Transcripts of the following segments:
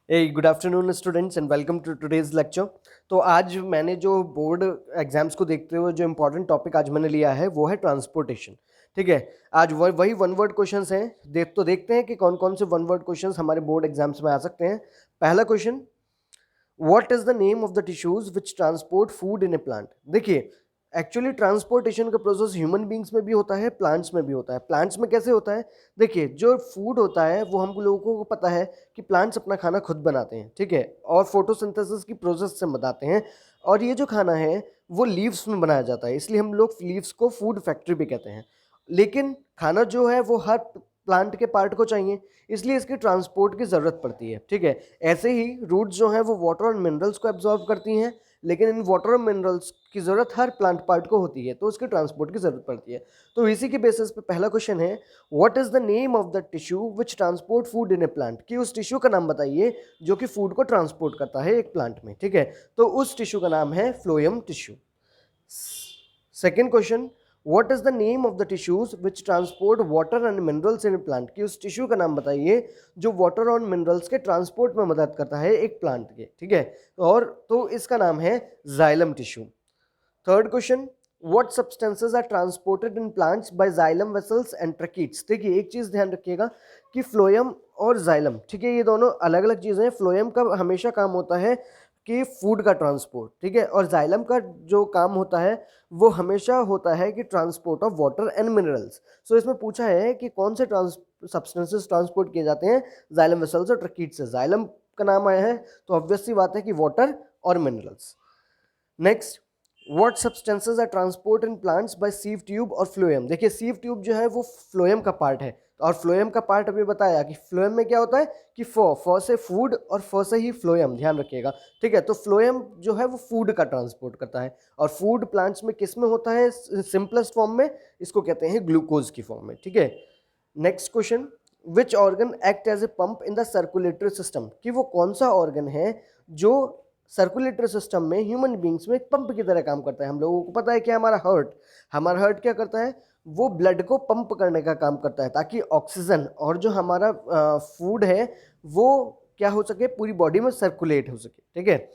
Good afternoon students and welcome to today's lecture. तो आज मैंने जो बोर्ड एग्जाम्स को देखते हुए जो इम्पोर्टेंट टॉपिक आज मैंने लिया है वो है ट्रांसपोर्टेशन। ठीक है, आज वही वन वर्ड क्वेश्चंस हैं। देखते हैं कि कौन कौन से वन वर्ड क्वेश्चंस हमारे बोर्ड एग्जाम्स में आ सकते हैं। पहला question, what is the name of the tissues which transport food in A plant. देखिए, एक्चुअली ट्रांसपोर्टेशन का प्रोसेस ह्यूमन बींग्स में भी होता है, प्लांट्स में भी होता है। प्लांट्स में कैसे होता है? देखिए, जो फूड होता है वो हम लोगों को पता है कि प्लांट्स अपना खाना खुद बनाते हैं, ठीक है, और फोटोसिंथेसिस की प्रोसेस से बनाते हैं। और ये जो खाना है वो लीव्स में बनाया जाता है, इसलिए हम लोग लीव्स को फूड फैक्ट्री भी कहते हैं। लेकिन खाना जो है वो हर प्लांट के पार्ट को चाहिए, इसलिए इसकी ट्रांसपोर्ट की ज़रूरत पड़ती है। ठीक है, ऐसे ही रूट्स जो हैं वो वाटर और मिनरल्स को एब्जॉर्ब करती हैं, लेकिन इन वाटर और मिनरल्स की ज़रूरत हर प्लांट पार्ट को होती है, तो उसके ट्रांसपोर्ट की ज़रूरत पड़ती है। तो इसी के बेसिस पे पहला क्वेश्चन है, what is the name of the tissue which transport food in A plant. कि उस टिश्यू का नाम बताइए जो कि फूड को ट्रांसपोर्ट करता है एक प्लांट में। ठीक है, तो उस टिश्यू का नाम है phloem tissue. Second question, what is the name of the tissues which transport water and minerals in plant. की उस टिश्यू का नाम बताइए जो वाटर और मिनरल्स के ट्रांसपोर्ट में मदद करता है एक प्लांट के। ठीक है, और तो इसका नाम है xylem tissue. Third question, what substances are transported in plants by xylem vessels and tracheids. देखिए, एक चीज ध्यान रखिएगा कि फ्लोएम और जाइलम, ठीक है, ये दोनों अलग अलग चीजें हैं। फ्लोएम का हमेशा काम होता है कि फूड का ट्रांसपोर्ट, ठीक है, और जाइलम का जो काम होता है वो हमेशा होता है कि transport of water and minerals. So इसमें पूछा है कि कौन से सब्सटेंसेस ट्रांसपोर्ट किए जाते हैं जाइलम वेसल्स और ट्रकीट्स से। जाइलम का नाम आया है तो ऑब्वियस सी बात है कि वाटर और minerals. Next, what substances are transport in plants by sieve tube और फ्लोएम। देखिए, सीव ट्यूब जो है वो फ्लोएम का पार्ट है, और फ्लोएम का पार्ट अभी बताया कि फ्लोएम में क्या होता है कि फ से फूड और फ से ही फ्लोएम, ध्यान रखिएगा। ठीक है, तो फ्लोएम जो है वो फूड का ट्रांसपोर्ट करता है, और फूड प्लांट्स में किस में होता है? सिंपलेस्ट फॉर्म में, इसको कहते हैं ग्लूकोज की फॉर्म में। ठीक है, next question, which organ act as a pump in the circulatory system. कि वो कौन सा ऑर्गन है जो सर्कुलेटरी सिस्टम में ह्यूमन बींग्स में एक पंप की तरह काम करता है। हम लोगों को पता है कि हमारा हार्ट क्या करता है? वो ब्लड को पंप करने का काम करता है, ताकि ऑक्सीजन और जो हमारा फूड है वो क्या हो सके, पूरी बॉडी में सर्कुलेट हो सके। ठीक है,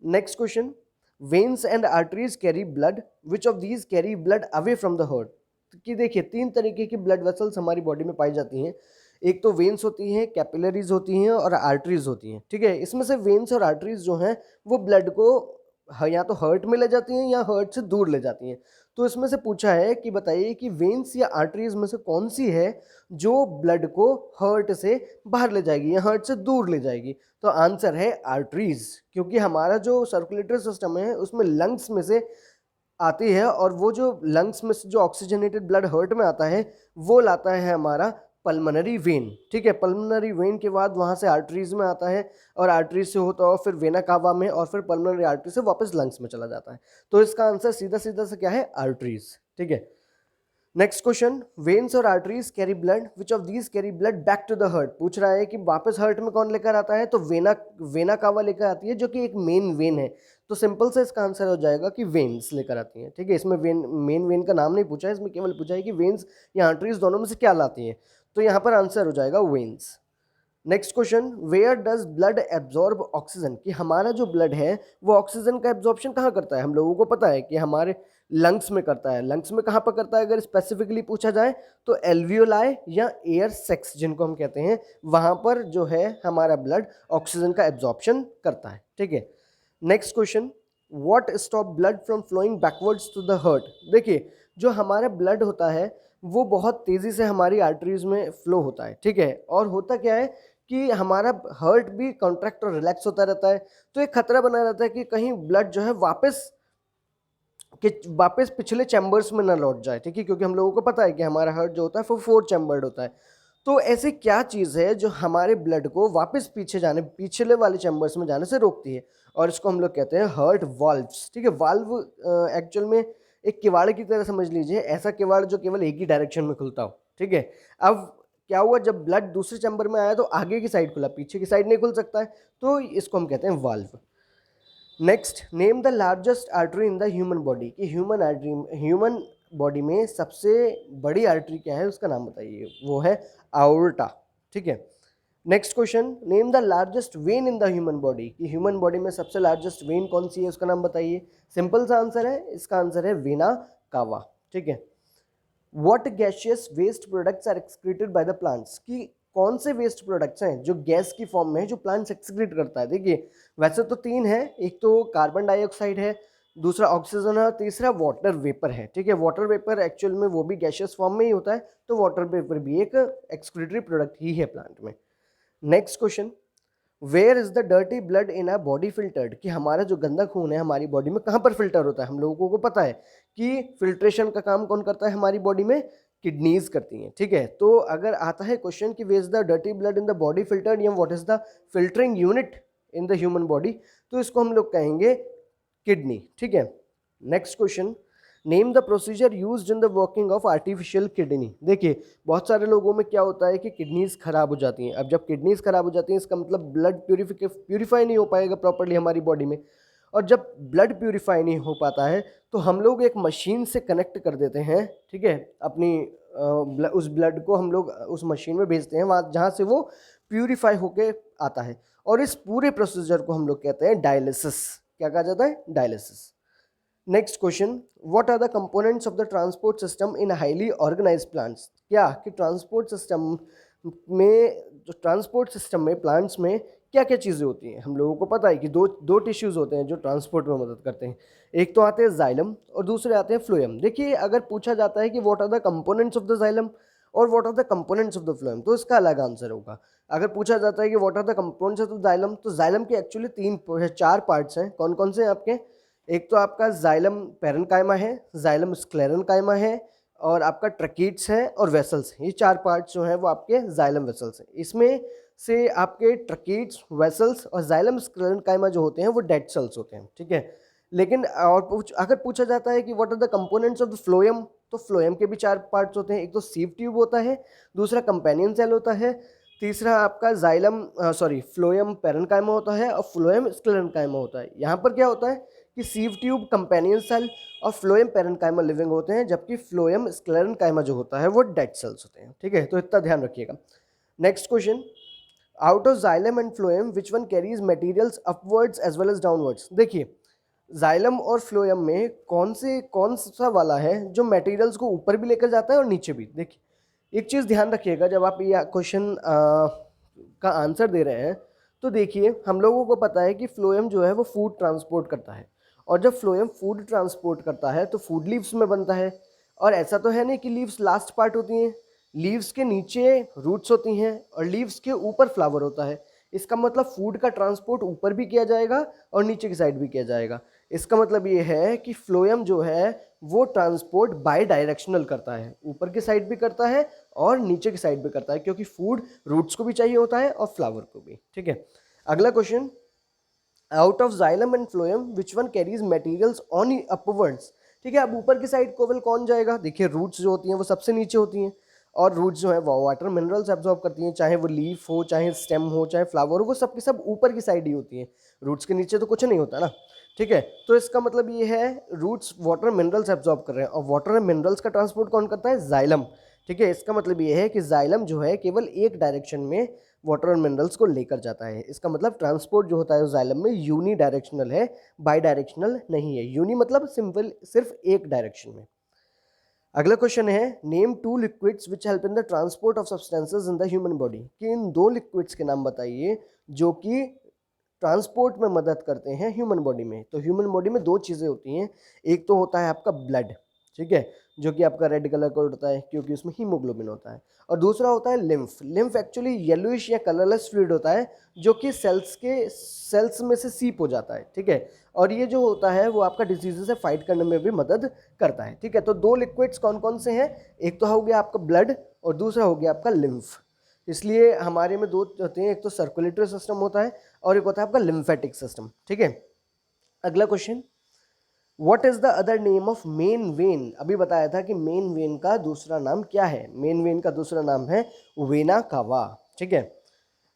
next question, veins and arteries carry blood, which of these carry blood away from the heart. कि देखिए, तीन तरीके की ब्लड वेसल्स हमारी बॉडी में पाई जाती हैं। एक तो वेन्स होती हैं, कैपिलरीज होती हैं और आर्टरीज होती हैं। ठीक है, इसमें से वेन्स और आर्टरीज जो हैं वो ब्लड को या तो हार्ट में ले जाती हैं या हार्ट से दूर ले जाती हैं। तो इसमें से पूछा है कि बताइए कि वेन्स या आर्टरीज में से कौन सी है जो ब्लड को हार्ट से बाहर ले जाएगी या हार्ट से दूर ले जाएगी। तो आंसर है आर्टरीज, क्योंकि हमारा जो सर्कुलेटरी सिस्टम है उसमें लंग्स में से आती है, और वो जो लंग्स में से जो ऑक्सीजनेटेड ब्लड हार्ट में आता है वो लाता है हमारा पल्मोनरी वेन। ठीक है, पल्मोनरी वेन के बाद वहाँ से आर्टरीज में आता है, और आर्टरीज से होता हुआ फिर वेना कावा में, और फिर पल्मोनरी आर्टरी से वापस लंग्स में चला जाता है। तो इसका आंसर सीधा सीधा से क्या है? आर्टरीज। ठीक है, नेक्स्ट क्वेश्चन, वेन्स और arteries carry blood, which of these carry blood back to the heart. पूछ रहा है कि वापस हार्ट में कौन लेकर आता है? तो वेना कावा लेकर आती है, जो कि एक मेन वेन है। तो सिंपल से इसका आंसर हो जाएगा कि वेन्स लेकर आती हैं। ठीक है, इसमें मेन वेन का नाम नहीं पूछा है, इसमें केवल पूछा है कि वेन्स या आर्टरीज दोनों में से क्या लाती हैं। तो यहाँ पर आंसर हो जाएगा veins. Next question, where does blood absorb oxygen. कि हमारा जो ब्लड है वो ऑक्सीजन का एब्जॉर्प्शन कहाँ करता है? हम लोगों को पता है कि हमारे लंग्स में करता है। लंग्स में कहाँ पर करता है अगर स्पेसिफिकली पूछा जाए तो एल्वियोलाई या एयर सेक्स जिनको हम कहते हैं, वहाँ पर जो है हमारा ब्लड ऑक्सीजन का एब्जॉर्प्शन करता है। ठीक है, next question, what stop blood from flowing backwards to the heart. देखिए, जो हमारा ब्लड होता है वो बहुत तेज़ी से हमारी आर्टरीज में फ्लो होता है। ठीक है, और होता क्या है कि हमारा हार्ट भी कॉन्ट्रैक्ट और रिलैक्स होता रहता है, तो एक खतरा बना रहता है कि कहीं ब्लड जो है वापस पिछले चैम्बर्स में ना लौट जाए। ठीक है, क्योंकि हम लोगों को पता है कि हमारा हार्ट जो होता है वो 4 चैम्बर्ड होता है। तो ऐसी क्या चीज़ है जो हमारे ब्लड को वापस पिछले वाले चैम्बर्स में जाने से रोकती है? और इसको हम लोग कहते हैं हार्ट वाल्व्स। ठीक है, वाल्व एक्चुअल में एक किवाड़ की तरह समझ लीजिए, ऐसा किवाड़ जो केवल एक ही डायरेक्शन में खुलता हो। ठीक है, अब क्या हुआ, जब ब्लड दूसरे चैम्बर में आया तो आगे की साइड खुला, पीछे की साइड नहीं खुल सकता है, तो इसको हम कहते हैं valve. Next, name the largest artery in the human body. कि ह्यूमन बॉडी में सबसे बड़ी आर्टरी क्या है उसका नाम बताइए। वो है आउर्टा। ठीक है, next question, name the largest when in the human body, कि ह्यूमन बॉडी में सबसे लार्जेस्ट वेन कौन सी है, उसका नाम बताइए। सिंपल सा आंसर है, इसका आंसर है वेना कावा। ठीक है। What gaseous waste products are excreted by the plants, कि कौन से वेस्ट प्रोडक्ट्स हैं जो गैस की फॉर्म में है जो प्लांट्स एक्सक्रीट करता है। देखिए वैसे तो तीन है, एक तो कार्बन डाइऑक्साइड है, दूसरा ऑक्सीजन है, तीसरा वाटर वेपर है। ठीक है, वाटर वेपर एक्चुअल में वो भी गैसियस फॉर्म में ही होता है, तो वाटर वेपर भी एक एक्सक्रीटरी प्रोडक्ट ही है प्लांट में। Next question, where is the dirty blood in a body filtered, कि हमारा जो गंदा खून है हमारी बॉडी में कहाँ पर फिल्टर होता है। हम लोगों को पता है कि फिल्ट्रेशन का काम कौन करता है हमारी बॉडी में, किडनीज करती हैं। ठीक है, तो अगर आता है क्वेश्चन कि where is the dirty blood in the body filtered या what is the filtering unit in the human body, तो इसको हम लोग कहेंगे किडनी। ठीक है। Next question, name the procedure used in the working of artificial kidney. देखिए बहुत सारे लोगों में क्या होता है कि किडनीज खराब हो जाती हैं। अब जब किडनीज खराब हो जाती हैं इसका मतलब ब्लड प्यूरिफाई नहीं हो पाएगा प्रॉपर्ली हमारी बॉडी में, और जब ब्लड प्यूरिफाई नहीं हो पाता है तो हम लोग एक मशीन से कनेक्ट कर देते हैं। ठीक है, अपनी उस ब्लड को हम लोग उस मशीन में भेजते हैं वहाँ जहाँ से वो प्यूरिफाई होके आता है, और इस पूरे प्रोसीजर को हम लोग कहते हैं डायलिसिस। क्या कहा जाता है, dialysis. Next question, what are the components of the transport system in highly organised plants, क्या कि ट्रांसपोर्ट सिस्टम में, जो ट्रांसपोर्ट सिस्टम में प्लांट्स में क्या क्या चीज़ें होती हैं। हम लोगों को पता है कि दो टिश्यूज़ होते हैं जो ट्रांसपोर्ट में मदद करते हैं, एक तो आते हैं जाइलम और दूसरे आते हैं फ्लोएम। देखिए अगर पूछा जाता है कि what are the components of the xylem और what are the components of the phloem, तो इसका अलग आंसर होगा। अगर पूछा जाता है कि what are the components of the xylem, तो जाइलम के एक्चुअली चार पार्ट्स हैं। कौन कौन से हैं आपके, एक तो आपका जाइलम पैरेन्काइमा है, जाइलम स्क्लेरेन्काइमा है, और आपका ट्रकीट्स है और वेसल्स हैं। ये चार पार्ट्स जो हैं वो आपके जाइलम वेसल्स हैं। इसमें से आपके ट्रकीट्स, वेसल्स और जाइलम स्क्लेरेन्काइमा जो होते हैं वो डेड सेल्स होते हैं। ठीक है, लेकिन अगर पूछा जाता है कि what are the components of the phloem, तो फ्लोएम के भी चार पार्ट्स होते हैं। एक तो सीव ट्यूब होता है, दूसरा कंपेनियन सेल होता है, तीसरा आपका फ्लोएम पैरेन्काइमा होता है और फ्लोएम स्क्लेरेन्काइमा होता है। यहाँ पर क्या होता है कि सीव ट्यूब, कंपेनियन सेल और फ्लोएम पैरेन्काइमा लिविंग होते हैं, जबकि फ्लोएम स्क्लेरेन्काइमा जो होता है वो डेड सेल्स होते हैं। ठीक है, तो इतना ध्यान रखिएगा। Next question, out of xylem and phloem which one carries materials upwards as well as downwards. देखिए जाइलम और फ्लोएम में कौन सा वाला है जो मटेरियल्स को ऊपर भी लेकर जाता है और नीचे भी। देखिए एक चीज़ ध्यान रखिएगा, जब आप ये क्वेश्चन का आंसर दे रहे हैं तो देखिए हम लोगों को पता है कि फ्लोएम जो है वो फूड ट्रांसपोर्ट करता है, और जब फ्लोएम फूड ट्रांसपोर्ट करता है तो फूड लीव्स में बनता है। और ऐसा तो है नहीं कि लीव्स लास्ट पार्ट होती हैं, लीव्स के नीचे रूट्स होती हैं और लीव्स के ऊपर फ्लावर होता है। इसका मतलब फूड का ट्रांसपोर्ट ऊपर भी किया जाएगा और नीचे की साइड भी किया जाएगा। इसका मतलब ये है कि फ्लोएम जो है वो ट्रांसपोर्ट बाई डायरेक्शनल करता है, ऊपर की साइड भी करता है और नीचे की साइड भी करता है, क्योंकि फूड रूट्स को भी चाहिए होता है और फ्लावर को भी। ठीक है, अगला question, out of xylem and phloem which one carries materials on upwards. ठीक है, अब ऊपर की साइड को कौन जाएगा। देखिए रूट्स जो होती हैं वो सबसे नीचे होती हैं, और रूट्स जो है वो वाटर मिनरल्स एब्जॉर्ब करती हैं, चाहे वो लीफ हो, चाहे स्टेम हो, चाहे फ्लावर हो, वो सब की सब ऊपर की साइड ही होती हैं। रूट्स के नीचे तो कुछ नहीं होता ना। ठीक है, तो इसका मतलब ये है रूट्स वाटर मिनरल्स एब्जॉर्ब कर रहे हैं, और वाटर मिनरल्स का ट्रांसपोर्ट कौन करता है, जाइलम। ठीक है, इसका मतलब ये है कि जाइलम जो है केवल एक डायरेक्शन में वाटर और मिनरल्स को लेकर जाता है। इसका मतलब ट्रांसपोर्ट जो होता है जाइलम में यूनी डायरेक्शनल है, बाई डायरेक्शनल नहीं है। यूनी मतलब सिंपल सिर्फ एक डायरेक्शन में। अगला क्वेश्चन है, name two liquids which help in the transport of substances in the human body, कि इन दो लिक्विड्स के नाम बताइए जो कि ट्रांसपोर्ट में मदद करते हैं ह्यूमन बॉडी में। तो ह्यूमन बॉडी में दो चीज़ें होती हैं, एक तो होता है आपका ब्लड, ठीक है, जो कि आपका रेड कलर का होता है क्योंकि उसमें हीमोग्लोबिन होता है, और दूसरा होता है लिम्फ। लिम्फ एक्चुअली येलोइश या कलरलेस फ्लूइड होता है जो कि सेल्स में से सीप हो जाता है। ठीक है, और ये जो होता है वो आपका डिजीज़ से फाइट करने में भी मदद करता है। ठीक है, तो दो लिक्विड्स कौन कौन से हैं, एक तो हो गया आपका ब्लड और दूसरा हो गया आपका लिम्फ। इसलिए हमारे में दो होते हैं, एक तो सर्कुलेटरी सिस्टम होता है और एक होता है आपका लिम्फेटिक सिस्टम। ठीक है, अगला question, what is the other name of main vein. अभी बताया था कि मेन वेन का दूसरा नाम क्या है, मेन वेन का दूसरा नाम है वेना कावा। ठीक है,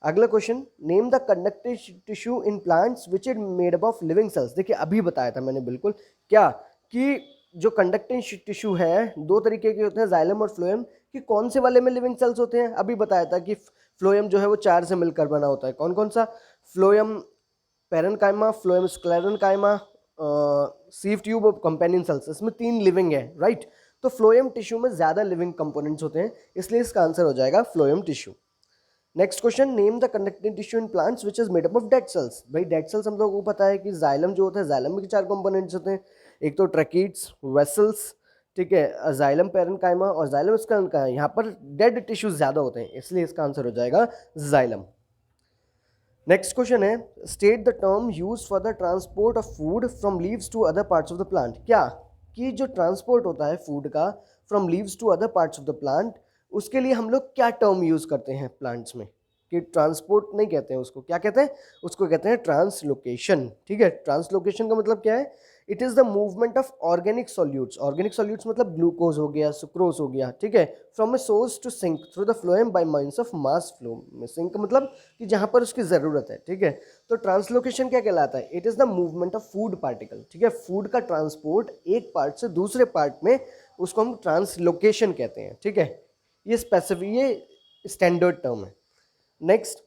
अगला question, name the conductive tissue in plants which is made up of living cells. देखिए अभी बताया था मैंने बिल्कुल क्या कि जो कंडक्टिंग टिश्यू है दो तरीके के होते हैं, जाइलम और फ्लोएम, कि कौन से वाले में लिविंग सेल्स होते हैं। अभी बताया था कि फ्लोएम जो है वो 4 से मिलकर बना होता है। कौन कौन सा? Phloem parenchyma, phloem sclerenchyma, सीव tube और कंपेनियन सेल्स। इसमें 3 लिविंग है, राइट। तो फ्लोएम टिश्यू में ज्यादा लिविंग कंपोनेंट्स होते हैं, इसलिए इसका आंसर हो जाएगा phloem tissue. Next question, name the conducting tissue in plants which is made up of dead cells. भाई डेड सेल्स हम लोगों को पता है कि जाइलम जो होता है, जाइलम में 4 कंपोनेंट्स होते हैं, एक तो ट्रैकीड्स, वेसल्स, ठीक है, जाइलम पैरेन्काइमा और जाइलम स्क्लेरेन्काइमा। यहाँ पर डेड टिश्यूज ज्यादा होते हैं, इसलिए इसका आंसर हो जाएगा जाइलम। नेक्स्ट क्वेश्चन है, state the term use for the transport of food from leaves to other parts of the plant. क्या कि जो ट्रांसपोर्ट होता है फूड का from leaves to other parts of the plant, उसके लिए हम लोग क्या टर्म यूज करते हैं प्लांट्स में? कि ट्रांसपोर्ट नहीं कहते हैं उसको, क्या कहते हैं? उसको कहते हैं ट्रांसलोकेशन। ठीक है, ट्रांसलोकेशन का मतलब क्या है? It is the movement of organic solutes. Organic solutes मतलब ग्लूकोज हो गया, सुक्रोज हो गया, ठीक है, from a source to sink through the phloem by means of mass flow. में सिंक मतलब कि जहां पर उसकी जरूरत है, ठीक है। तो ट्रांसलोकेशन क्या कहलाता है? It is the movement of food particle, ठीक है, फूड का ट्रांसपोर्ट एक पार्ट से दूसरे पार्ट में, उसको हम ट्रांसलोकेशन कहते हैं, ठीक है। ये स्पेसिफिक, ये स्टैंडर्ड टर्म है। Next,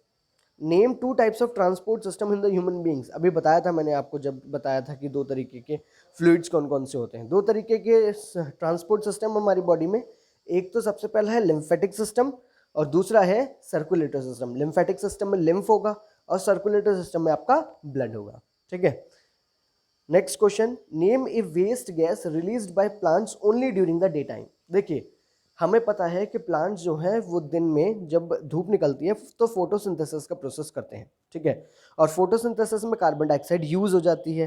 name 2 types of transport system in the human beings. अभी बताया था मैंने आपको, जब बताया था कि 2 तरीके के फ्लूइड्स कौन कौन से होते हैं। 2 तरीके के ट्रांसपोर्ट सिस्टम हमारी बॉडी में, एक तो सबसे पहला है लिम्फेटिक सिस्टम और दूसरा है सर्कुलेटरी सिस्टम। लिम्फेटिक सिस्टम में लिम्फ होगा और सर्कुलेटरी सिस्टम में आपका ब्लड होगा, ठीक है। Next question, name a waste gas released by plants only during the day time. देखिए, हमें पता है कि प्लांट्स जो हैं वो दिन में जब धूप निकलती है तो फोटोसिंथेसिस का प्रोसेस करते हैं, ठीक है, और फोटोसिंथेसिस में कार्बन डाइऑक्साइड यूज हो जाती है।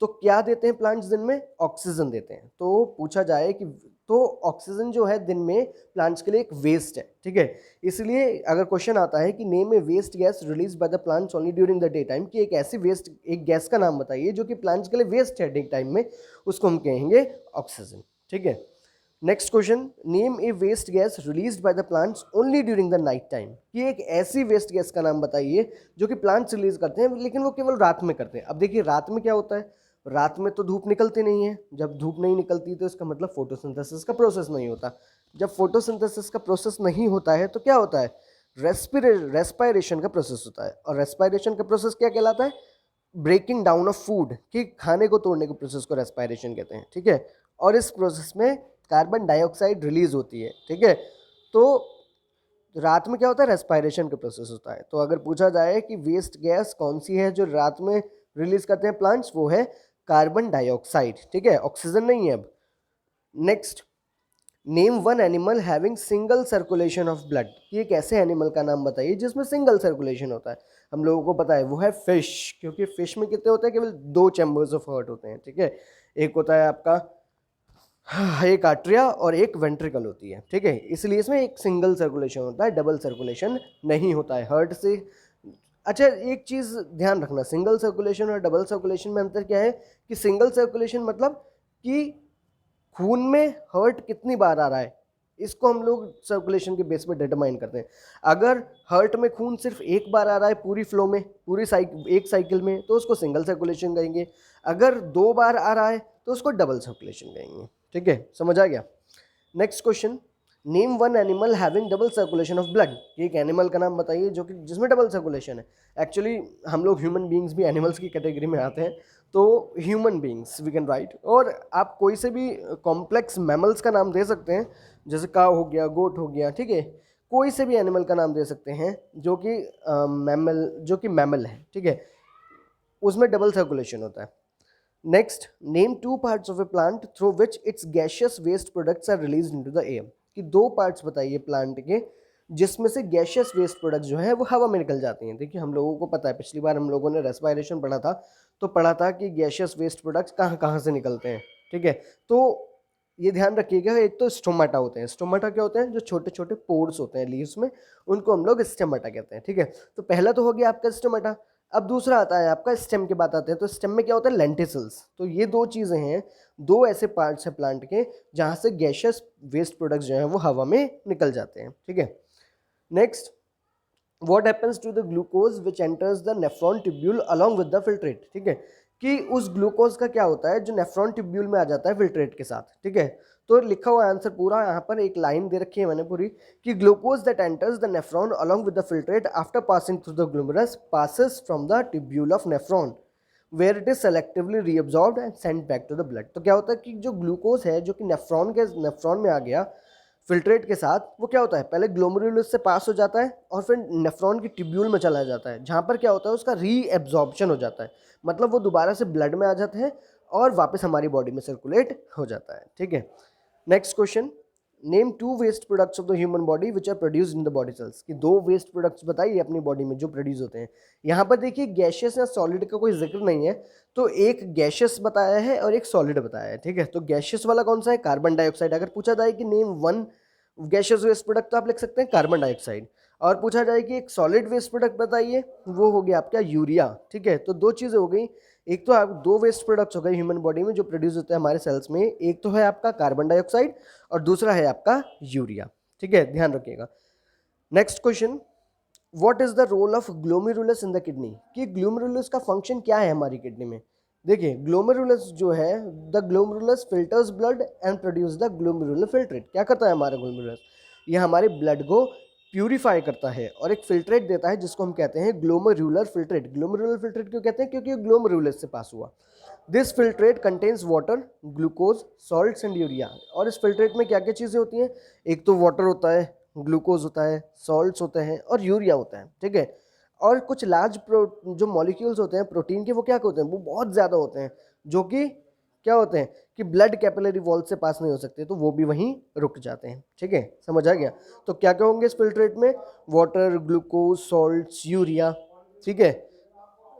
तो क्या देते हैं प्लांट्स दिन में? ऑक्सीजन देते हैं। तो पूछा जाए कि तो ऑक्सीजन जो है दिन में प्लांट्स के लिए एक वेस्ट है, ठीक है। इसलिए अगर क्वेश्चन आता है कि name a waste gas release by the plants only during the day time, कि एक ऐसी वेस्ट, एक गैस का नाम बताइए जो कि प्लांट्स के लिए वेस्ट है डे टाइम में, उसको हम कहेंगे ऑक्सीजन, ठीक है। Next question, name a waste gas released by the plants only during the night time, कि एक ऐसी वेस्ट गैस का नाम बताइए जो कि प्लांट्स रिलीज करते हैं लेकिन वो केवल रात में करते हैं। अब देखिए, रात में क्या होता है? रात में तो धूप निकलती नहीं है। जब धूप नहीं निकलती तो इसका मतलब फोटोसिंथेसिस का प्रोसेस नहीं होता। जब फोटोसिंथेसिस का प्रोसेस नहीं होता है तो क्या होता है? रेस्पायरेशन का प्रोसेस होता है। और रेस्पायरेशन का प्रोसेस क्या कहलाता है? ब्रेकिंग डाउन ऑफ फूड, कि खाने को तोड़ने के प्रोसेस को रेस्पायरेशन कहते हैं, ठीक है। और इस प्रोसेस में कार्बन डाइऑक्साइड रिलीज होती है, ठीक है। तो रात में क्या होता है? रेस्पायरेशन का प्रोसेस होता है। तो अगर पूछा जाए कि वेस्ट गैस कौन सी है जो रात में रिलीज करते हैं प्लांट्स, वो है कार्बन डाइऑक्साइड, ठीक है, ऑक्सीजन नहीं है। अब next, name 1 animal having single circulation of blood, कि एक ऐसे एनिमल का नाम बताइए जिसमें सिंगल सर्कुलेशन होता है। हम लोगों को पता है वो है फिश, क्योंकि फिश में कितने होते हैं? केवल 2 चैम्बर्स ऑफ हार्ट होते हैं, ठीक है। एक होता है आपका, एक आर्टरिया और एक वेंट्रिकल होती है, ठीक है। इसलिए इसमें एक सिंगल सर्कुलेशन होता है, डबल सर्कुलेशन नहीं होता है हार्ट से। अच्छा, एक चीज़ ध्यान रखना, सिंगल सर्कुलेशन और डबल सर्कुलेशन में अंतर क्या है? कि सिंगल सर्कुलेशन मतलब कि खून में हार्ट कितनी बार आ रहा है, इसको हम लोग सर्कुलेशन के बेस पे डिटरमाइन करते हैं। अगर हार्ट में खून सिर्फ एक बार आ रहा है पूरी फ्लो में, पूरी एक साइकिल में, तो उसको सिंगल सर्कुलेशन कहेंगे। अगर 2 बार आ रहा है तो उसको डबल सर्कुलेशन कहेंगे, ठीक है, समझ आ गया। Next question, name 1 animal having double circulation of blood, एक एनिमल का नाम बताइए जो कि जिसमें डबल सर्कुलेशन है। एक्चुअली हम लोग ह्यूमन बींग्स भी एनिमल्स की कैटेगरी में आते हैं, तो human beings we can write. और आप कोई से भी कॉम्प्लेक्स मैमल्स का नाम दे सकते हैं, जैसे काव हो गया, गोट हो गया, ठीक है, कोई से भी एनिमल का नाम दे सकते हैं जो कि मैमल है, ठीक है, उसमें डबल सर्कुलेशन होता है। Next, name 2 parts of a plant through which its gaseous waste products are release into the air, कि 2 पार्ट्स बताइए प्लांट के जिसमें से गैशियस वेस्ट प्रोडक्ट्स जो है वो हवा में निकल जाती हैं। देखिए, हम लोगों को पता है, पिछली बार हम लोगों ने रेस्पायरेशन पढ़ा था, तो पढ़ा था कि गैशियस वेस्ट प्रोडक्ट्स कहाँ कहाँ से निकलते हैं, ठीक है। तो ये ध्यान रखिएगा, एक तो स्टोमाटा होते हैं। स्टोमाटा क्या होते हैं? जो छोटे छोटे पोर्स होते हैं लीव्स में, उनको हम लोग स्टेमाटा कहते हैं, ठीक है। तो पहला तो हो गया आपका स्टोमाटा। अब दूसरा आता है आपका स्टेम की बात आते हैं, तो स्टेम में क्या होता है? लेंटिसल्स। तो ये 2 चीज़ें हैं, 2 ऐसे पार्ट्स हैं प्लांट के जहाँ से गैशियस वेस्ट प्रोडक्ट्स जो हैं वो हवा में निकल जाते हैं, ठीक है। Next, what happens to the glucose which enters the nephron tubule along with the filtrate, ठीक है, कि उस ग्लूकोज का क्या होता है जो नेफ्रॉन ट्यूब्यूल में आ जाता है फिल्ट्रेट के साथ, ठीक है। तो लिखा हुआ आंसर पूरा यहाँ पर एक लाइन दे रखी है मैंने पूरी कि glucose that enters the nephron along with the filtrate after passing through the glomerulus passes from the tubule of nephron where it is selectively reabsorbed and sent back to the blood. तो क्या होता है कि जो glucose है जो कि nephron में आ गया फिल्ट्रेट के साथ, वो क्या होता है पहले ग्लोमेरुलस से पास हो जाता है और फिर नेफ्रॉन की ट्यूब्यूल में चला जाता है, जहाँ पर क्या होता है उसका रीएब्जॉर्प्शन हो जाता है, मतलब वो दोबारा से ब्लड में आ जाते हैं और वापस हमारी बॉडी में सर्कुलेट हो जाता है। ठीक है, next question, name 2 waste products of the human body which are produce in the body cells. कि 2 वेस्ट प्रोडक्ट्स बताइए अपनी बॉडी में जो प्रोड्यूस होते हैं। यहाँ पर देखिए गैशियस या सॉलिड का कोई जिक्र नहीं है, तो एक गैशियस बताया है और एक सॉलिड बताया है। ठीक है, तो गैशियस वाला कौन सा है, कार्बन डाइऑक्साइड। अगर पूछा जाए कि नेम 1 गैशियस वेस्ट प्रोडक्ट तो आप लिख सकते हैं कार्बन डाइऑक्साइड, और पूछा जाए कि एक सॉलिड वेस्ट प्रोडक्ट बताइए, वो हो गया आपका यूरिया। ठीक है, तो 2 चीज़ें हो गई, एक तो आप 2 वेस्ट प्रोडक्ट्स हो गए ह्यूमन बॉडी में जो प्रोड्यूस होते हैं हमारे सेल्स में, एक तो है आपका कार्बन डाइऑक्साइड और दूसरा है आपका यूरिया। ठीक है, ध्यान रखिएगा। Next question, what is the role of glomerulus in the kidney. कि ग्लोमेरुलस का फंक्शन क्या है हमारी किडनी में। देखिए ग्लोमेरुलस जो है, the glomerulus filters blood and produce the glomerular filtrate. क्या करता है हमारा ग्लोमेरुलस, ये हमारे ब्लड को प्यूरिफाई करता है और एक फिल्ट्रेट देता है जिसको हम कहते हैं ग्लोमेरुलर फिल्ट्रेट। ग्लोमेरुलर फिल्ट्रेट क्यों कहते हैं, क्योंकि ये ग्लोमेरुलस से पास हुआ। This filtrate contains water, glucose, salts and urea. और इस फिल्ट्रेट में क्या क्या चीज़ें होती हैं, एक तो वाटर होता है, ग्लूकोज होता है, सॉल्ट्स होते हैं और यूरिया होता है। ठीक है, और कुछ लार्ज जो मॉलिक्यूल्स होते हैं प्रोटीन के, वो क्या होते हैं, वो बहुत ज़्यादा होते हैं, जो कि क्या होते हैं कि ब्लड कैपिलरी वॉल से पास नहीं हो सकते, तो वो भी वहीं रुक जाते हैं। ठीक है, समझ आ गया। तो क्या क्या होंगे इस फिल्ट्रेट में, वाटर, ग्लूकोज, सॉल्ट्स, यूरिया। ठीक है,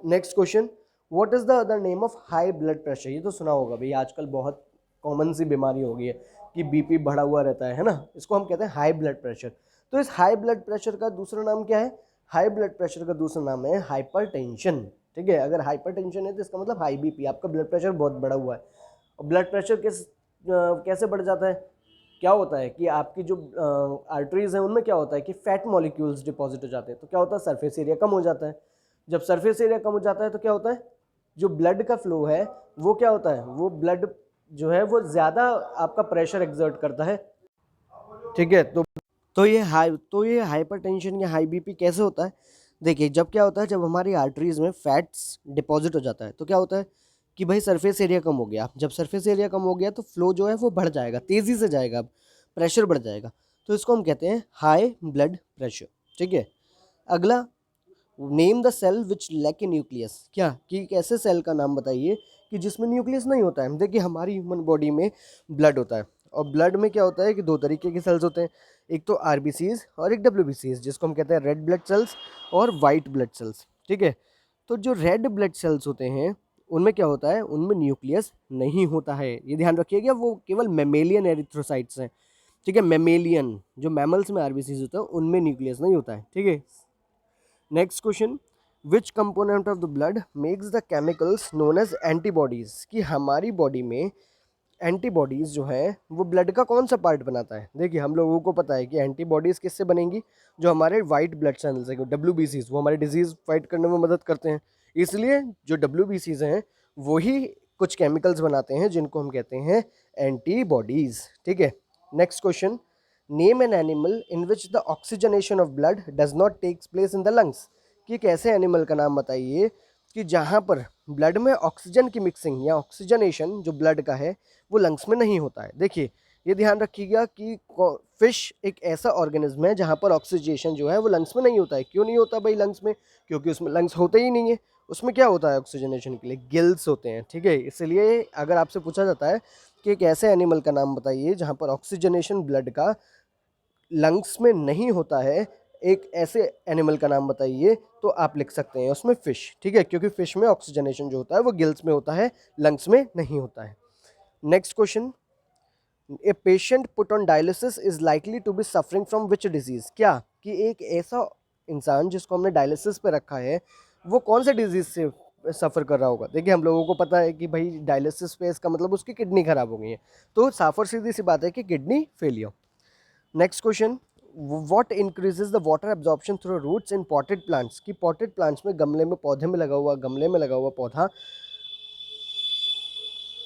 next question, what is the other name of high blood pressure. ये तो सुना होगा भाई, आजकल बहुत कॉमन सी बीमारी हो गई है कि बीपी बढ़ा हुआ रहता है ना, इसको हम कहते हैं हाई ब्लड प्रेशर। तो इस हाई ब्लड प्रेशर का दूसरा नाम क्या है, हाई ब्लड प्रेशर का दूसरा नाम है हाइपरटेंशन। ठीक है, अगर हाइपरटेंशन है तो इसका मतलब हाई बीपी, आपका ब्लड प्रेशर बहुत बढ़ा हुआ है। और ब्लड प्रेशर कैसे बढ़ जाता है, क्या होता है कि आपकी जो आर्टरीज हैं उनमें क्या होता है कि फैट मॉलिक्यूल्स डिपॉजिट हो जाते हैं, तो क्या होता है सरफेस एरिया कम हो जाता है। जब सरफेस एरिया कम हो जाता है तो क्या होता है, जो ब्लड का फ्लो है वो क्या होता है, वो ब्लड जो है वो ज़्यादा आपका प्रेशर एक्सर्ट करता है। ठीक है, तो ये हाइपरटेंशन या हाई बीपी कैसे होता है। देखिए जब क्या होता है, जब हमारी आर्टरीज में फैट्स डिपॉजिट हो जाता है तो क्या होता है कि भाई सरफेस एरिया कम हो गया। जब सरफेस एरिया कम हो गया तो फ्लो जो है वो बढ़ जाएगा, तेज़ी से जाएगा, प्रेशर बढ़ जाएगा, तो इसको हम कहते हैं हाई ब्लड प्रेशर। ठीक है, अगला, name the cell which lack a nucleus. क्या कि एक ऐसे सेल का नाम बताइए कि जिसमें न्यूक्लियस नहीं होता है। देखिए हमारी ह्यूमन बॉडी में ब्लड होता है और ब्लड में क्या होता है कि 2 तरीके के सेल्स होते हैं, एक तो आरबीसीज और एक डब्ल्यूबीसीज, जिसको हम कहते हैं रेड ब्लड सेल्स और वाइट ब्लड सेल्स। ठीक है, तो जो रेड ब्लड सेल्स होते हैं उनमें क्या होता है, उनमें न्यूक्लियस नहीं होता है, ये ध्यान रखिएगा। वो केवल मेमेलियन एरिथ्रोसाइट्स हैं। ठीक है, मेमेलियन जो मैमल्स में आरबीसीज होता है उनमें न्यूक्लियस नहीं होता है। ठीक है, next question, which component of the blood makes the chemicals known as antibodies. कि हमारी बॉडी में एंटीबॉडीज़ जो है वो ब्लड का कौन सा पार्ट बनाता है। देखिए हम लोगों को पता है कि एंटीबॉडीज़ किससे बनेंगी, जो हमारे वाइट ब्लड सेल्स हैं डब्ल्यूबीसीज, वो हमारे डिजीज़ फाइट करने में मदद करते हैं। इसलिए जो डब्ल्यूबीसीज हैं वही कुछ केमिकल्स बनाते हैं जिनको हम कहते हैं एंटीबॉडीज़। ठीक है, next question, name an animal in which the oxygenation of blood does not takes place in the lungs. कि एक ऐसे एनिमल का नाम बताइए कि जहाँ पर ब्लड में ऑक्सीजन की मिक्सिंग या ऑक्सीजनेशन जो ब्लड का है वो लंग्स में नहीं होता है। देखिए ये ध्यान रखिएगा कि फिश एक ऐसा ऑर्गेनिज्म है जहाँ पर ऑक्सीजनेशन जो है वो लंग्स में नहीं होता है। क्यों नहीं होता भाई लंग्स में, क्योंकि उसमें लंग्स होते ही नहीं है। उसमें क्या होता है ऑक्सीजनेशन के लिए, गिल्स होते हैं। ठीक है, इसलिए अगर आपसे पूछा जाता है कि एक ऐसे एनिमल का नाम बताइए जहाँ पर ऑक्सीजनेशन ब्लड का लंग्स में नहीं होता है, एक ऐसे एनिमल का नाम बताइए, तो आप लिख सकते हैं उसमें फिश। ठीक है, क्योंकि फिश में ऑक्सीजनेशन जो होता है वो गिल्स में होता है, लंग्स में नहीं होता है। Next question, a patient put on dialysis is likely to be suffering from which disease. क्या कि एक ऐसा इंसान जिसको हमने डायलिसिस पे रखा है वो कौन से डिजीज से सफ़र कर रहा होगा। देखिए हम लोगों को पता है कि भाई डायलिसिस पे इसका मतलब उसकी किडनी खराब हो गई है, तो साफर सीधी सी बात है कि kidney failure. Next question, what increases the water absorption through roots in potted plants. की पॉटेड प्लांट्स में गमले में पौधे में लगा हुआ, गमले में लगा हुआ पौधा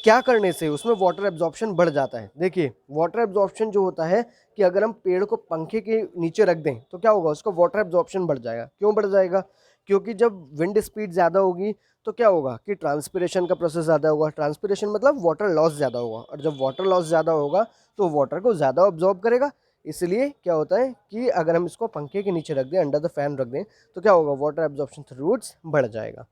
क्या करने से उसमें वाटर एब्जॉर्प्शन बढ़ जाता है। देखिए वाटर एब्जॉर्प्शन जो होता है कि अगर हम पेड़ को पंखे के नीचे रख दें तो क्या होगा, उसका वाटर एब्जॉर्प्शन बढ़ जाएगा। क्यों बढ़ जाएगा? क्योंकि जब विंड स्पीड ज़्यादा होगी तो क्या होगा कि ट्रांसपिरेशन का प्रोसेस ज़्यादा होगा। ट्रांसपिरेशन मतलब वाटर लॉस ज़्यादा होगा, और जब वाटर लॉस ज़्यादा होगा तो वाटर को ज़्यादा ऑब्जॉर्ब करेगा। इसलिए क्या होता है कि अगर हम इसको पंखे के नीचे रख दें, अंडर द फैन रख दें, तो क्या होगा, वाटर एब्जॉर्प्शन थ्रू रूट्स बढ़ जाएगा।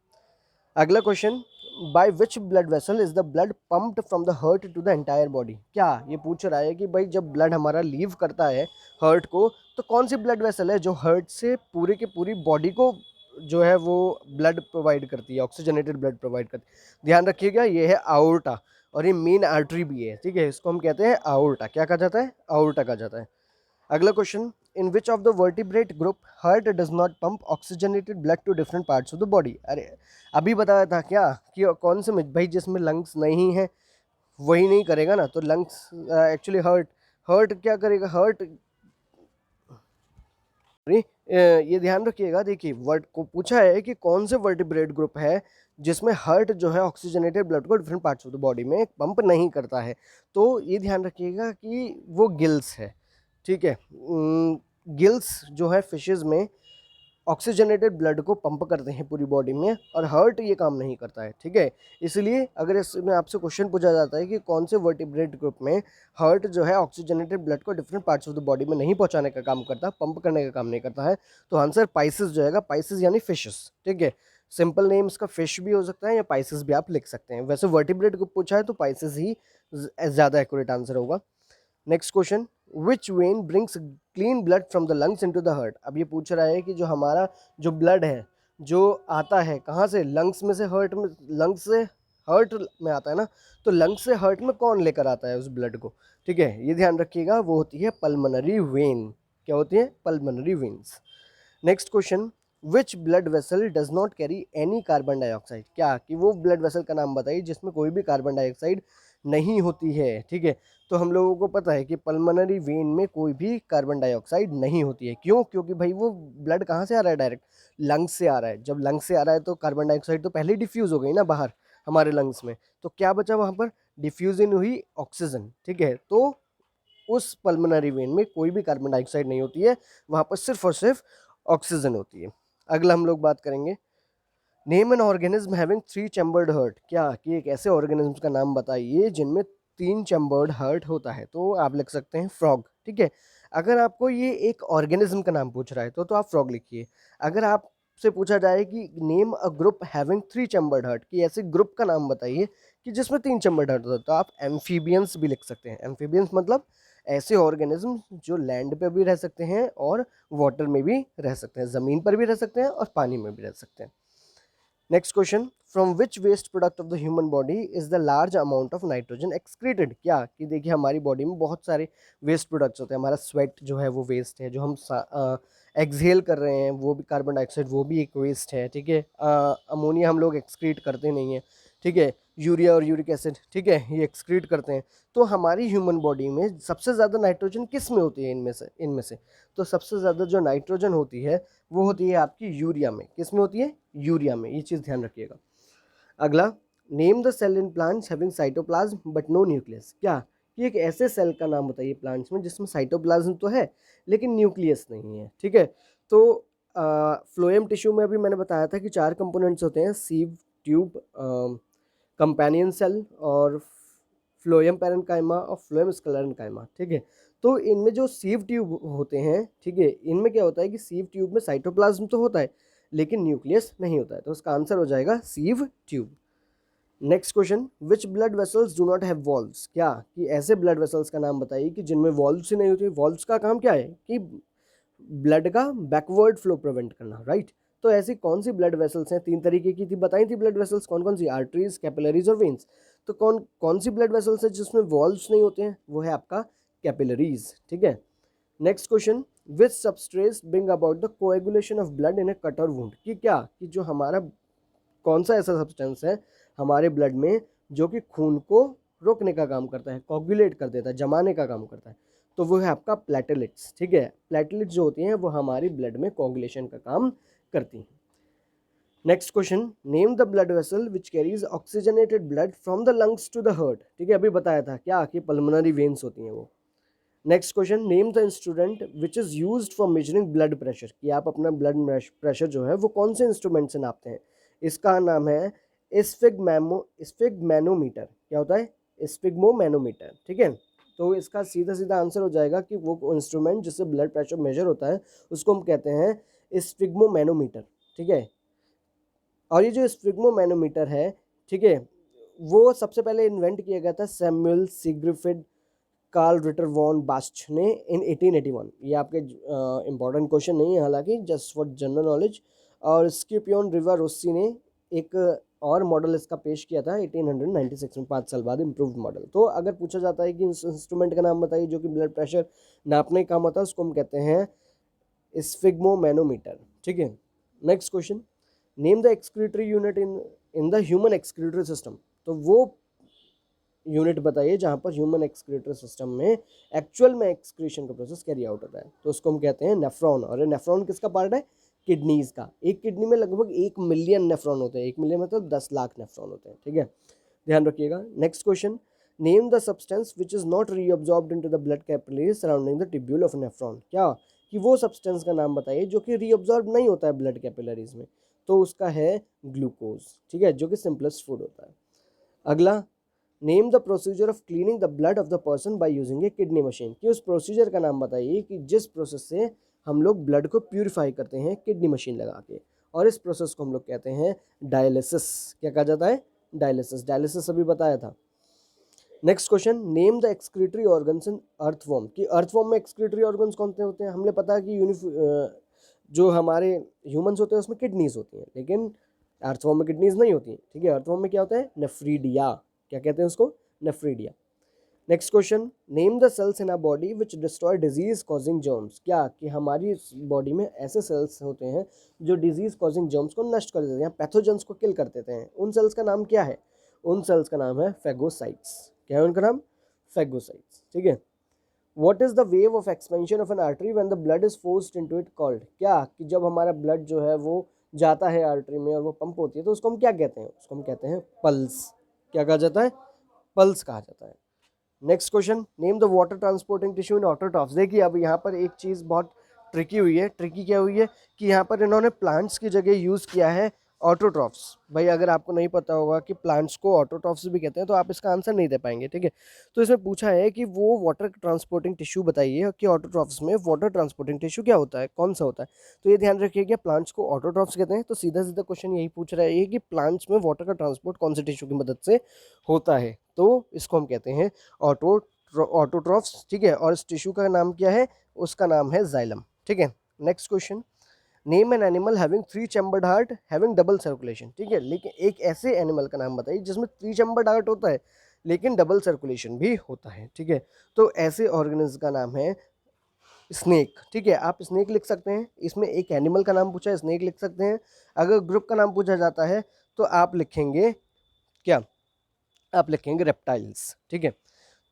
अगला question, by which blood vessel is the blood pumped from the heart to the entire body. क्या ये पूछ रहा है कि भाई जब ब्लड हमारा लीव करता है हार्ट को, तो कौन सी ब्लड वेसल है जो हार्ट से पूरी की पूरी बॉडी को जो है वो ब्लड प्रोवाइड करती है, ऑक्सीजनेटेड ब्लड प्रोवाइड करती है। ध्यान रखिएगा ये है आउर्टा, और ये मेन आर्टरी भी है, ठीक है। इसको हम कहते हैं आउर्टा। क्या कहा जाता है? आउर्टा कहा जाता है। अगला question, in which of the vertebrate group heart does not pump oxygenated blood to different parts of the body. अरे अभी बताया था क्या कि कौन से में भाई जिसमें लंग्स नहीं है वही नहीं करेगा ना। तो लंग्स एक्चुअली हार्ट हार्ट क्या करेगा, हार्ट ये ध्यान रखिएगा। देखिए वर्ड को पूछा है कि कौन से वर्टिब्रेट ग्रुप है जिसमें हार्ट जो है ऑक्सीजनेटेड ब्लड को different parts of the body में पंप नहीं करता है। तो ये ध्यान रखिएगा कि वो गिल्स है, ठीक है। गिल्स जो है फिशेज में ऑक्सीजनेटेड ब्लड को पंप करते हैं पूरी बॉडी में, और हार्ट ये काम नहीं करता है, ठीक है। इसलिए अगर इसमें आपसे क्वेश्चन पूछा जाता है कि कौन से वर्टिब्रेट ग्रुप में हार्ट जो है ऑक्सीजनेटेड ब्लड को different parts of the body में नहीं पहुंचाने का काम करता, पंप करने का काम नहीं करता है, तो आंसर पाइसिस जो है, पाइसिस यानी फिशेस, ठीक है। सिंपल नेम इसका फिश भी हो सकता है या पाइसिस भी आप लिख सकते हैं। वैसे वर्टिब्रेट ग्रुप पूछा है तो पाइसिस ही ज़्यादा एक्यूरेट आंसर होगा। Next question, which when brings clean blood from the lungs into the heart. अब ये पूछ रहा है कि जो हमारा जो ब्लड है जो आता है कहाँ से, लंग्स में से हार्ट में, लंग्स से हार्ट में आता है ना, तो लंग्स से हार्ट में कौन लेकर आता है उस ब्लड को, ठीक है। ये ध्यान रखिएगा, वो होती है पल्मोनरी वेन। क्या होती है? Pulmonary veins. Next question, which blood vessel does not carry any carbon dioxide. क्या कि वो ब्लड वेसल का नाम बताइए जिसमें कोई भी कार्बन डाइऑक्साइड नहीं होती है, ठीक है। तो हम लोगों को पता है कि पल्मोनरी वेन में कोई भी कार्बन डाइऑक्साइड नहीं होती है। क्यों? क्योंकि भाई वो ब्लड कहाँ से आ रहा है, डायरेक्ट लंग्स से आ रहा है। जब लंग्स से आ रहा है तो कार्बन डाइऑक्साइड तो पहले ही डिफ्यूज़ हो गई ना बाहर हमारे लंग्स में, तो क्या बचा वहाँ पर? डिफ्यूजन हुई ऑक्सीजन, ठीक है। तो उस पल्मोनरी वेन में कोई भी कार्बन डाइऑक्साइड नहीं होती है, वहाँ पर सिर्फ और सिर्फ ऑक्सीजन होती है। अगला हम लोग बात करेंगे, name an organism having 3 chambered heart. क्या कि एक ऐसे ऑर्गेनिज्म का नाम बताइए जिनमें 3 चैम्बर्ड हार्ट होता है। तो आप लिख सकते हैं फ्रॉग, ठीक है। अगर आपको ये एक ऑर्गेनिज्म का नाम पूछ रहा है तो आप फ्रॉग लिखिए। अगर आपसे पूछा जाए कि name a group having 3 chambered heart, कि ऐसे ग्रुप का नाम बताइए कि जिसमें 3 चैम्बर्ड हार्ट होता है, तो आप एम्फीबियंस भी लिख सकते हैं। एम्फीबियंस मतलब ऐसे ऑर्गेनिज्म जो लैंड पे भी रह सकते हैं और वाटर में भी रह सकते हैं, ज़मीन पर भी रह सकते हैं और पानी में भी रह सकते हैं। Next question, from which waste product of the human body is the large amount of nitrogen excreted. क्या कि देखिए हमारी बॉडी में बहुत सारे वेस्ट प्रोडक्ट्स होते हैं। हमारा स्वेट जो है वो वेस्ट है, जो हम एक्सहेल कर रहे हैं वो भी कार्बन डाइऑक्साइड, वो भी एक वेस्ट है, ठीक है। अमोनिया हम लोग एक्सक्रीट करते नहीं हैं, ठीक है। यूरिया और यूरिक एसिड, ठीक है, ये एक्सक्रीट करते हैं। तो हमारी ह्यूमन बॉडी में सबसे ज़्यादा नाइट्रोजन किस में होती है इनमें से? तो सबसे ज़्यादा जो नाइट्रोजन होती है वो होती है आपकी यूरिया में। किस में होती है? यूरिया में। ये चीज़ ध्यान रखिएगा। अगला, name the cell in plants having cytoplasm but no nucleus. क्या कि एक ऐसे सेल का नाम बताइए प्लांट्स में जिसमें साइटोप्लाज्म तो है लेकिन न्यूक्लियस नहीं है, ठीक है। तो फ्लोएम टिश्यू में अभी मैंने बताया था कि 4 कंपोनेंट्स होते हैं, सीव ट्यूब, कंपेनियन सेल और फ्लोएम पैरेन्काइमा और फ्लोएम स्क्लेरेन्काइमा, ठीक है। तो इनमें जो सीव ट्यूब होते हैं, ठीक है, इनमें क्या होता है कि सीव ट्यूब में साइटोप्लाज्म तो होता है लेकिन न्यूक्लियस नहीं होता है, तो उसका आंसर हो जाएगा sieve tube. Next question, which blood vessels do not have valves. क्या कि ऐसे ब्लड वेसल्स का नाम बताइए कि जिनमें वॉल्व्स ही नहीं होती। वॉल्व्स का काम क्या है कि ब्लड का बैकवर्ड फ्लो प्रिवेंट करना, राइट। तो ऐसी कौन सी ब्लड वेसल्स हैं? 3 तरीके की थी, बताई थी ब्लड वेसल्स, कौन कौन सी? आर्टरीज, कैपिलरीज और वेन्स। तो कौन कौन सी ब्लड वेसल्स है जिसमें वॉल्व्स नहीं होते हैं? वो है आपका कैपिलरीज, ठीक है। Next question, which substance bring about the coagulation of blood in a cut or wound. कि क्या कि जो हमारा कौन सा ऐसा सब्सटेंस है हमारे ब्लड में जो कि खून को रोकने का काम करता है, कोगुलेट कर देता है, जमाने का काम करता है। तो वो है आपका प्लेटलेट्स, ठीक है। प्लेटलेट्स जो होती हैं वो हमारी ब्लड में कोगुलेशन का काम करती हैं। Next question, name the blood vessel which carries oxygenated blood from the lungs to the heart. ठीक है, अभी बताया था क्या कि पल्मोनरी वेन्स होती हैं वो। Next question, name the instrument which is used for measuring blood pressure, कि आप अपना ब्लड प्रेशर जो है वो कौन से इंस्ट्रूमेंट से नापते हैं। इसका नाम है स्फिग्मैनोमीटर। क्या होता है? स्फिग्मोमैनोमीटर। ठीक है, तो इसका सीधा सीधा आंसर हो जाएगा कि वो इंस्ट्रूमेंट जिससे ब्लड प्रेशर मेजर होता है उसको हम कहते हैं स्फिग्मोमैनोमीटर। ठीक है, और ये जो स्फिग्मोमैनोमीटर है, ठीक है, वो सबसे पहले इन्वेंट किया गया था Samuel Siegfried Karl Ritter von Basch ने इन 1881। ये आपके इंपॉर्टेंट क्वेश्चन नहीं है हालांकि, जस्ट फॉर जनरल नॉलेज। और स्किपियन रिवा रोस्सी ने एक और मॉडल इसका पेश किया था 1896 में, 5 साल बाद इम्प्रूव्ड मॉडल। तो अगर पूछा जाता है कि इस इंस्ट्रूमेंट का नाम बताइए जो कि ब्लड प्रेशर नापने का काम होता है, उसको हम कहते हैं स्फिग्मोमैनोमीटर। ठीक है, next question, name the excretory unit in the human excretory system. तो वो यूनिट बताइए जहाँ पर ह्यूमन एक्सक्रीटरी सिस्टम में एक्चुअल में एक्सक्रीशन का प्रोसेस कैरी आउट होता है, तो उसको हम कहते हैं नेफ्रॉन। और ये नेफ्रॉन किसका पार्ट है? किडनीज का। एक किडनी में लगभग 1 मिलियन नेफ्रॉन होते हैं। 1 मिलियन मतलब 10 लाख नेफ्रॉन होते हैं। ठीक है, ध्यान रखिएगा। Next question, name the substance which is not reabsorbed into the blood capillaries surrounding the tubule of nephron. क्या कि वो सब्सटेंस का नाम बताइए जो कि रीअब्जॉर्ब नहीं होता है ब्लड कैपिलरीज में, तो उसका है ग्लूकोज। ठीक है, जो कि सिंपलेस्ट फूड होता है। अगला, name the procedure of cleaning the blood of the person by using A kidney machine. कि उस प्रोसीजर का नाम बताइए कि जिस प्रोसेस से हम लोग ब्लड को प्यूरिफाई करते हैं किडनी मशीन लगा के, और इस प्रोसेस को हम लोग कहते हैं डायलिसिस। क्या कहा जाता है? डायलिसिस। डायलिसिस अभी बताया था। Next question, name the excretory organs in earthworm. कि अर्थवॉर्म में एक्सक्रीटरी ऑर्गन्स कौन से होते हैं? हमने पता है कि जो हमारे ह्यूमंस होते हैं उसमें किडनीज होती हैं, लेकिन अर्थवॉर्म में किडनीज नहीं होती हैं। ठीक है, अर्थवॉर्म में क्या होता है? नेफ्रीडिया। क्या कहते हैं उसको? Nephridia. Next question, name the cells in our body which destroy disease causing germs. क्या कि हमारी बॉडी में ऐसे सेल्स होते हैं जो डिजीज कॉजिंग जर्म्स को नष्ट कर देते हैं, पैथोजेंस को किल कर देते हैं। उन सेल्स का नाम क्या है? उन सेल्स का नाम है फेगोसाइट्स। क्या है उनका नाम? फेगोसाइट्स। ठीक है, what is the wave of expansion of N artery when the blood is forced into it called. क्या कि जब हमारा ब्लड जो है वो जाता है आर्टरी में और वो पंप होती है तो उसको हम क्या कहते हैं? उसको हम कहते हैं पल्स। क्या कहा जाता है? पल्स कहा जाता है। Next question, name the water transporting tissue in autotrophs. देखिए अब यहाँ पर एक चीज़ बहुत ट्रिकी हुई है। ट्रिकी क्या हुई है कि यहाँ पर इन्होंने प्लांट्स की जगह यूज़ किया है ऑटोट्रॉफ्स। भाई अगर आपको नहीं पता होगा कि प्लांट्स को ऑटोट्रॉफ्स भी कहते हैं तो आप इसका आंसर नहीं दे पाएंगे। ठीक है, तो इसमें पूछा है कि वो वाटर ट्रांसपोर्टिंग टिश्यू बताइए कि ऑटोट्रॉफ्स में वाटर ट्रांसपोर्टिंग टिश्यू क्या होता है, कौन सा होता है। तो ये ध्यान रखिए कि प्लांट्स को ऑटोट्रॉफ्स कहते हैं, तो सीधा सीधा क्वेश्चन यही पूछ रहा है कि प्लांट्स में वाटर का ट्रांसपोर्ट कौन से टिश्यू की मदद से होता है, तो इसको हम कहते हैं ऑटोट्रॉफ्स। ठीक है, और इस टिश्यू का नाम क्या है? उसका नाम है जाइलम। ठीक है, next question, name an animal having 3 chambered heart having double circulation. ठीक है, लेकिन एक ऐसे एनिमल का नाम बताइए जिसमें 3 चैम्बर्ड हार्ट होता है लेकिन डबल सर्कुलेशन भी होता है। ठीक है, तो ऐसे ऑर्गेनिज्म का नाम है स्नेक। ठीक है, आप स्नेक लिख सकते हैं। इसमें एक एनिमल का नाम पूछा है, स्नेक लिख सकते हैं। अगर ग्रुप का नाम पूछा जाता है तो आप लिखेंगे क्या? आप लिखेंगे रेप्टाइल्स। ठीक है,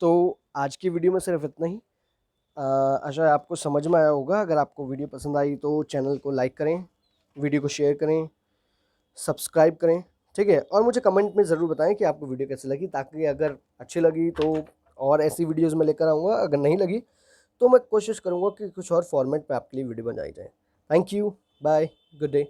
तो आज की वीडियो में सिर्फ इतना ही। आशा है आपको समझ में आया होगा। अगर आपको वीडियो पसंद आई तो चैनल को लाइक करें, वीडियो को शेयर करें, सब्सक्राइब करें। ठीक है, और मुझे कमेंट में ज़रूर बताएं कि आपको वीडियो कैसी लगी, ताकि अगर अच्छी लगी तो और ऐसी वीडियोज़ मैं लेकर आऊँगा। अगर नहीं लगी तो मैं कोशिश करूँगा कि कुछ और फॉर्मेट पे आपके लिए वीडियो बनाई जाए। Thank you, bye, good day.